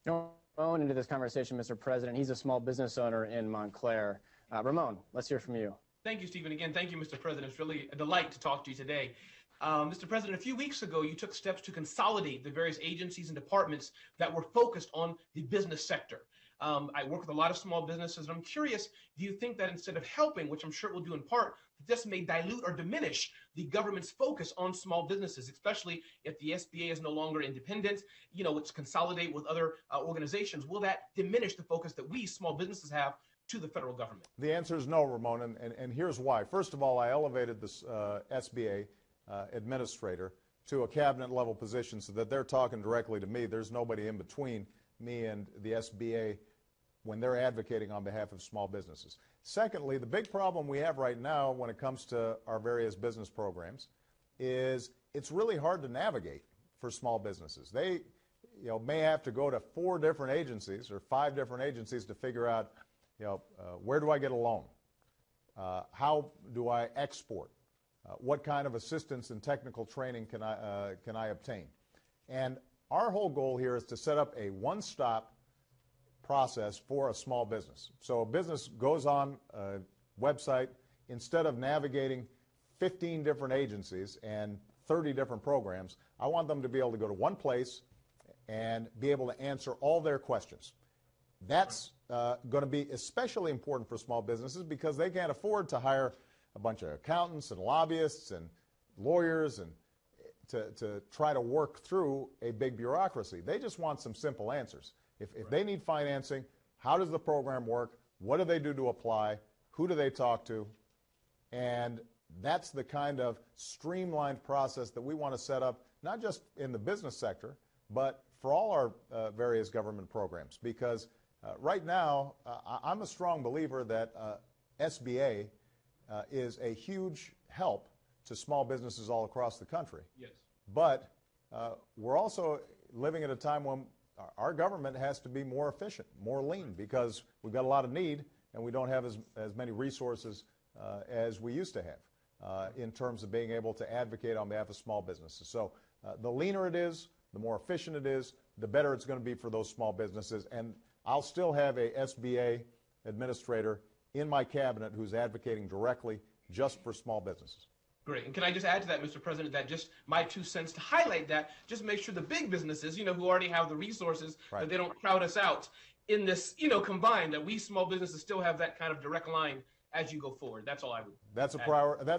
Ramon into this conversation, Mr. President. He's a small business owner in Montclair. Ramon, let's hear from you. Thank you, Stephen. Again, thank you, Mr. President. It's really a delight to talk to you today. Mr. President, a few weeks ago, you took steps to consolidate the various agencies and departments that were focused on the business sector. I work with a lot of small businesses, and I'm curious, do you think that instead of helping, which I'm sure it will do in part, this may dilute or diminish the government's focus on small businesses, especially if the SBA is no longer independent, it's consolidate with other organizations? Will that diminish the focus that we small businesses have to the federal government? The answer is no, Ramon, and here's why. First of all, I elevated this SBA administrator to a cabinet level position so that they're talking directly to me. There's nobody in between me and the SBA when they're advocating on behalf of small businesses. Secondly, the big problem we have right now when it comes to our various business programs is it's really hard to navigate for small businesses. They may have to go to 4 different agencies or 5 different agencies to figure out where do I get a loan? How do I export? What kind of assistance and technical training can I obtain? And our whole goal here is to set up a one-stop process for a small business. So a business goes on a website, instead of navigating 15 different agencies and 30 different programs, I want them to be able to go to one place and be able to answer all their questions. That's going to be especially important for small businesses because they can't afford to hire a bunch of accountants and lobbyists and lawyers and to try to work through a big bureaucracy. They just want some simple answers. If they need financing, how does the program work? What do they do to apply? Who do they talk to? And that's the kind of streamlined process that we want to set up, not just in the business sector, but for all our various government programs. Because right now, I'm a strong believer that SBA is a huge help to small businesses all across the country. Yes. But we're also living at a time when our government has to be more efficient, more lean, because we've got a lot of need and we don't have as many resources as we used to have in terms of being able to advocate on behalf of small businesses. So the leaner it is, the more efficient it is, the better it's going to be for those small businesses. And I'll still have a SBA administrator in my cabinet who's advocating directly just for small businesses. Great. And can I just add to that, Mr. President, that just my 2 cents to highlight that, just make sure the big businesses, who already have the resources, right, that they don't crowd us out in this, combined, that we small businesses still have that kind of direct line as you go forward. That's all I would That's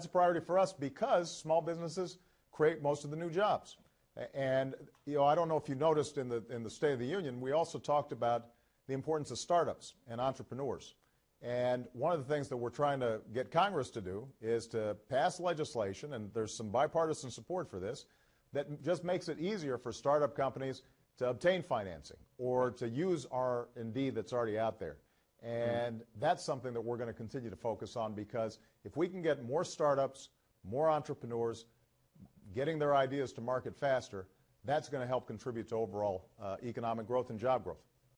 a priority for us because small businesses create most of the new jobs. And, I don't know if you noticed in the State of the Union, we also talked about the importance of startups and entrepreneurs. And one of the things that we're trying to get Congress to do is to pass legislation, and there's some bipartisan support for this, that just makes it easier for startup companies to obtain financing or to use R&D that's already out there. And that's something that we're going to continue to focus on because if we can get more startups, more entrepreneurs, getting their ideas to market faster, that's going to help contribute to overall economic growth and job growth.